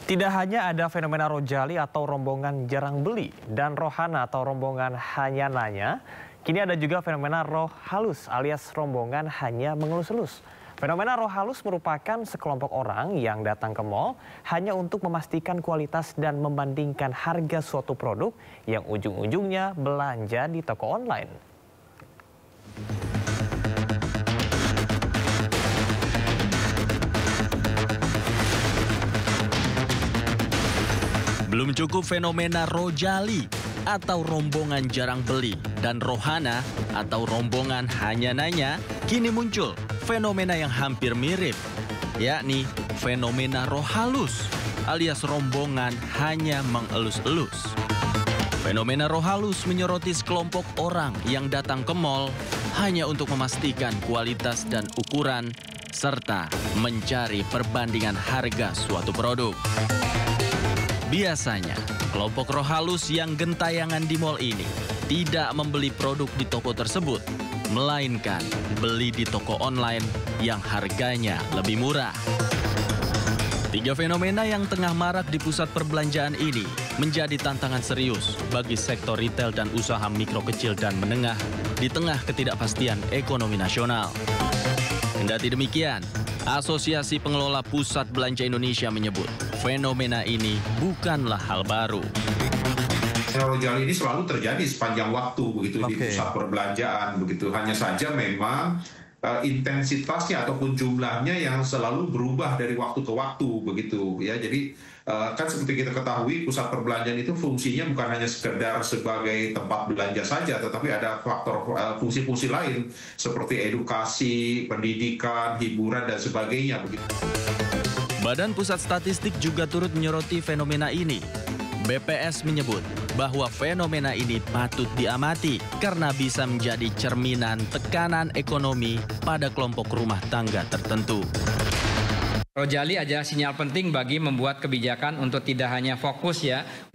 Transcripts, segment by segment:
Tidak hanya ada fenomena rojali atau rombongan jarang beli dan rohana atau rombongan hanya nanya, kini ada juga fenomena roh halus alias rombongan hanya mengelus-elus. Fenomena roh halus merupakan sekelompok orang yang datang ke mal hanya untuk memastikan kualitas dan membandingkan harga suatu produk yang ujung-ujungnya belanja di toko online. Belum cukup fenomena rojali atau rombongan jarang beli dan rohana atau rombongan hanya nanya, kini muncul fenomena yang hampir mirip, yakni fenomena roh halus alias rombongan hanya mengelus-elus. Fenomena roh halus menyoroti sekelompok orang yang datang ke mal hanya untuk memastikan kualitas dan ukuran serta mencari perbandingan harga suatu produk. Biasanya, kelompok roh halus yang gentayangan di mal ini tidak membeli produk di toko tersebut, melainkan beli di toko online yang harganya lebih murah. Tiga fenomena yang tengah marak di pusat perbelanjaan ini menjadi tantangan serius bagi sektor retail dan usaha mikro kecil dan menengah di tengah ketidakpastian ekonomi nasional. Kendati demikian, Asosiasi Pengelola Pusat Belanja Indonesia menyebut fenomena ini bukanlah hal baru. Rojali ini selalu terjadi sepanjang waktu begitu di pusat perbelanjaan begitu. Hanya saja memang intensitasnya ataupun jumlahnya yang selalu berubah dari waktu ke waktu begitu ya. Jadi kan seperti kita ketahui pusat perbelanjaan itu fungsinya bukan hanya sekedar sebagai tempat belanja saja, tetapi ada faktor fungsi-fungsi lain seperti edukasi, pendidikan, hiburan dan sebagainya begitu. Badan Pusat Statistik juga turut menyoroti fenomena ini. BPS menyebut bahwa fenomena ini patut diamati karena bisa menjadi cerminan tekanan ekonomi pada kelompok rumah tangga tertentu. Rojali adalah sinyal penting bagi membuat kebijakan untuk tidak hanya fokus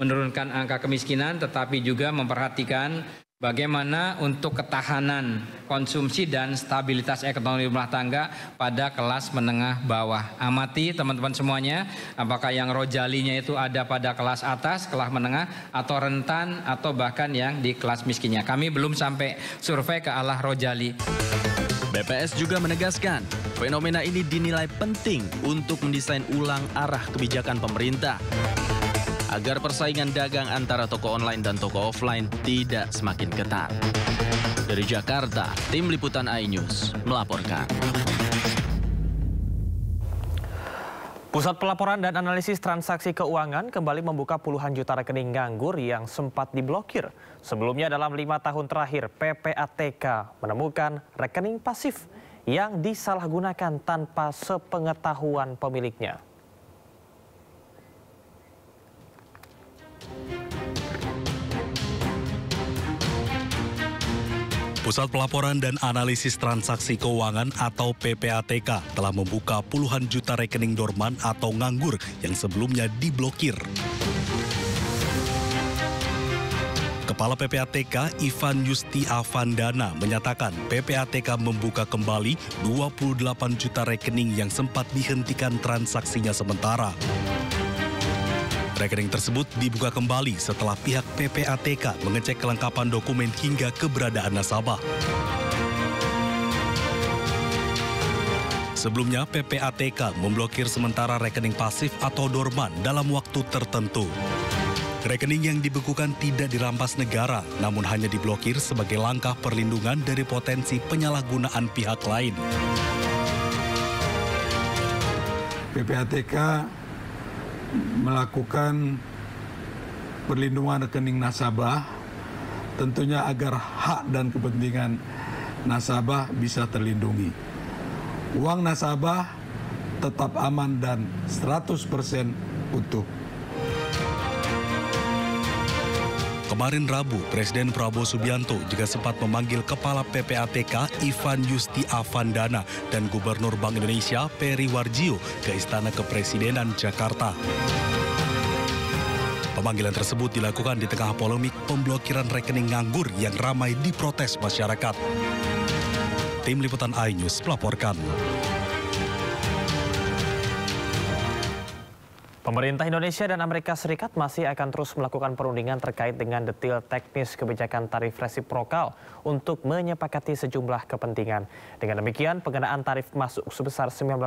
menurunkan angka kemiskinan, tetapi juga memperhatikan bagaimana untuk ketahanan konsumsi dan stabilitas ekonomi rumah tangga pada kelas menengah bawah. Amati teman-teman semuanya, apakah yang rojalinya itu ada pada kelas atas, kelas menengah, atau rentan, atau bahkan yang di kelas miskinnya. Kami belum sampai survei ke arah rojali. BPS juga menegaskan, fenomena ini dinilai penting untuk mendesain ulang arah kebijakan pemerintah agar persaingan dagang antara toko online dan toko offline tidak semakin ketat. Dari Jakarta, Tim Liputan iNews melaporkan. Pusat Pelaporan dan Analisis Transaksi Keuangan kembali membuka puluhan juta rekening nganggur yang sempat diblokir. Sebelumnya dalam 5 tahun terakhir, PPATK menemukan rekening pasif yang disalahgunakan tanpa sepengetahuan pemiliknya. Pusat Pelaporan dan Analisis Transaksi Keuangan atau PPATK telah membuka puluhan juta rekening dorman atau nganggur yang sebelumnya diblokir. Kepala PPATK Ivan Yusti Avandana menyatakan PPATK membuka kembali 28 juta rekening yang sempat dihentikan transaksinya sementara. Rekening tersebut dibuka kembali setelah pihak PPATK mengecek kelengkapan dokumen hingga keberadaan nasabah. Sebelumnya, PPATK memblokir sementara rekening pasif atau dorman dalam waktu tertentu. Rekening yang dibekukan tidak dirampas negara, namun hanya diblokir sebagai langkah perlindungan dari potensi penyalahgunaan pihak lain. PPATK melakukan perlindungan rekening nasabah tentunya agar hak dan kepentingan nasabah bisa terlindungi. Uang nasabah tetap aman dan 100% utuh. Kemarin Rabu, Presiden Prabowo Subianto juga sempat memanggil Kepala PPATK Ivan Yusti Avandana dan Gubernur Bank Indonesia Peri Warjio ke Istana Kepresidenan Jakarta. Pemanggilan tersebut dilakukan di tengah polemik pemblokiran rekening nganggur yang ramai diprotes masyarakat. Tim Liputan iNews melaporkan. Pemerintah Indonesia dan Amerika Serikat masih akan terus melakukan perundingan terkait dengan detail teknis kebijakan tarif resiprokal untuk menyepakati sejumlah kepentingan. Dengan demikian, pengenaan tarif masuk sebesar 19%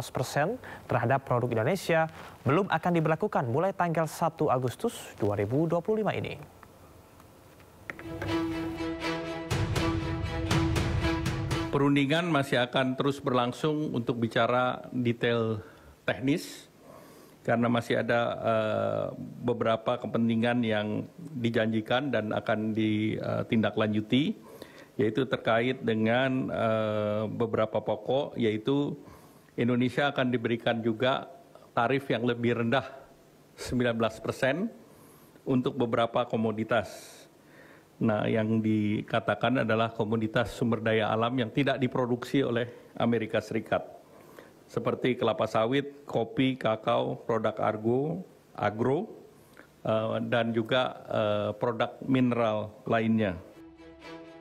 terhadap produk Indonesia belum akan diberlakukan mulai tanggal 1 Agustus 2025 ini. Perundingan masih akan terus berlangsung untuk bicara detail teknis, karena masih ada beberapa kepentingan yang dijanjikan dan akan ditindaklanjuti, yaitu terkait dengan beberapa pokok, yaitu Indonesia akan diberikan juga tarif yang lebih rendah 19% untuk beberapa komoditas. Nah, yang dikatakan adalah komoditas sumber daya alam yang tidak diproduksi oleh Amerika Serikat, seperti kelapa sawit, kopi, kakao, produk agro, dan juga produk mineral lainnya.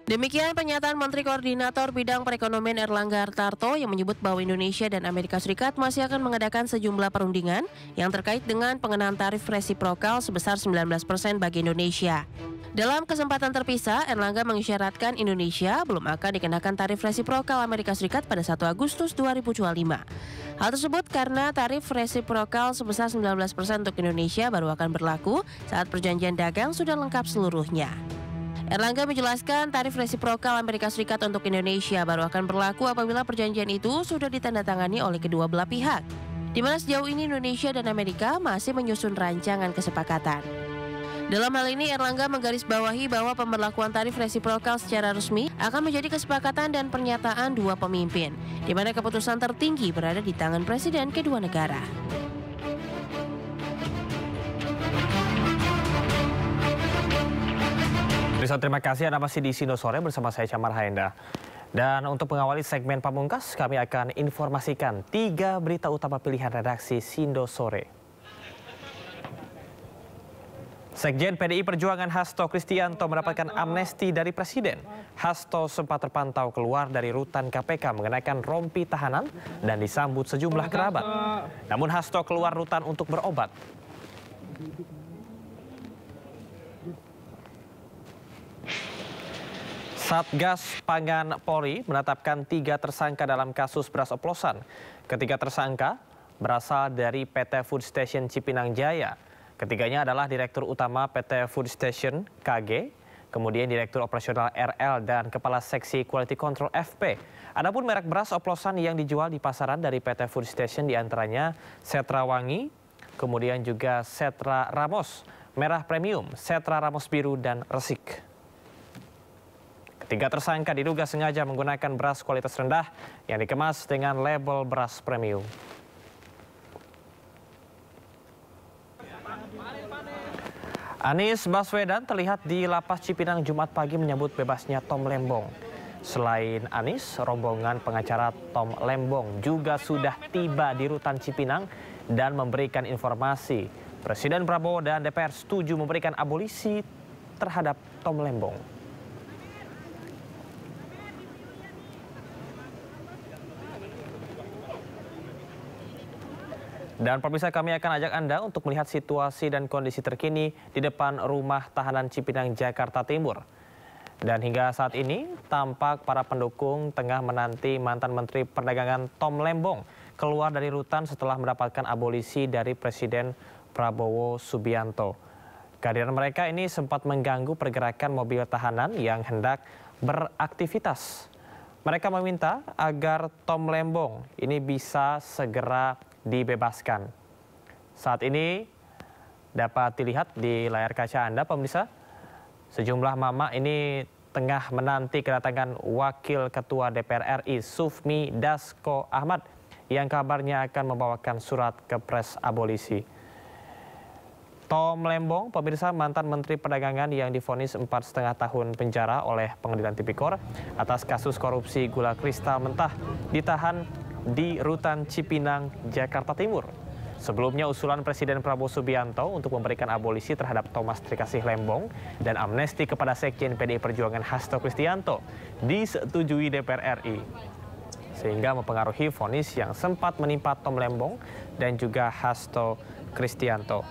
Demikian pernyataan Menteri Koordinator Bidang Perekonomian Erlangga Hartarto yang menyebut bahwa Indonesia dan Amerika Serikat masih akan mengadakan sejumlah perundingan yang terkait dengan pengenaan tarif resiprokal sebesar 19% bagi Indonesia. Dalam kesempatan terpisah, Erlangga mengisyaratkan Indonesia belum akan dikenakan tarif resiprokal Amerika Serikat pada 1 Agustus 2025. Hal tersebut karena tarif resiprokal sebesar 19% untuk Indonesia baru akan berlaku saat perjanjian dagang sudah lengkap seluruhnya. Erlangga menjelaskan tarif resiprokal Amerika Serikat untuk Indonesia baru akan berlaku apabila perjanjian itu sudah ditandatangani oleh kedua belah pihak, di mana sejauh ini Indonesia dan Amerika masih menyusun rancangan kesepakatan. Dalam hal ini, Erlangga menggarisbawahi bahwa pemberlakuan tarif resiprokal secara resmi akan menjadi kesepakatan dan pernyataan dua pemimpin, di mana keputusan tertinggi berada di tangan presiden kedua negara. Terima kasih Anda masih di Sindo Sore bersama saya Camar Haenda. Dan untuk mengawali segmen pamungkas, kami akan informasikan 3 berita utama pilihan redaksi Sindo Sore. Sekjen PDI Perjuangan Hasto Kristianto mendapatkan amnesti dari Presiden. Hasto sempat terpantau keluar dari rutan KPK mengenakan rompi tahanan dan disambut sejumlah kerabat. Namun Hasto keluar rutan untuk berobat. Satgas Pangan Polri menetapkan 3 tersangka dalam kasus beras oplosan. Ketiga tersangka berasal dari PT Food Station Cipinang Jaya. Ketiganya adalah Direktur Utama PT Food Station KG, kemudian Direktur Operasional RL dan Kepala Seksi Quality Control FP. Adapun merek beras oplosan yang dijual di pasaran dari PT Food Station diantaranya Setra Wangi, kemudian juga Setra Ramos, Merah Premium, Setra Ramos Biru, dan Resik. Ketiga tersangka diduga sengaja menggunakan beras kualitas rendah yang dikemas dengan label beras premium. Anies Baswedan terlihat di Lapas Cipinang Jumat pagi menyambut bebasnya Tom Lembong. Selain Anies, rombongan pengacara Tom Lembong juga sudah tiba di rutan Cipinang dan memberikan informasi. Presiden Prabowo dan DPR setuju memberikan abolisi terhadap Tom Lembong. Dan pemirsa, kami akan ajak Anda untuk melihat situasi dan kondisi terkini di depan rumah tahanan Cipinang, Jakarta Timur. Dan hingga saat ini, tampak para pendukung tengah menanti mantan Menteri Perdagangan Tom Lembong keluar dari rutan setelah mendapatkan abolisi dari Presiden Prabowo Subianto. Kehadiran mereka ini sempat mengganggu pergerakan mobil tahanan yang hendak beraktivitas. Mereka meminta agar Tom Lembong ini bisa segera dibebaskan. Saat ini dapat dilihat di layar kaca Anda, pemirsa, sejumlah mama ini tengah menanti kedatangan Wakil Ketua DPR RI Sufmi Dasko Ahmad yang kabarnya akan membawakan surat ke pres abolisi. Tom Lembong, pemirsa, mantan Menteri Perdagangan yang divonis 4,5 tahun penjara oleh Pengadilan Tipikor atas kasus korupsi gula kristal mentah, ditahan di rutan Cipinang, Jakarta Timur. Sebelumnya usulan Presiden Prabowo Subianto untuk memberikan abolisi terhadap Thomas Trikasih Lembong dan amnesti kepada Sekjen PDI Perjuangan Hasto Kristianto disetujui DPR RI. sehingga mempengaruhi vonis yang sempat menimpa Tom Lembong dan juga Hasto Kristianto.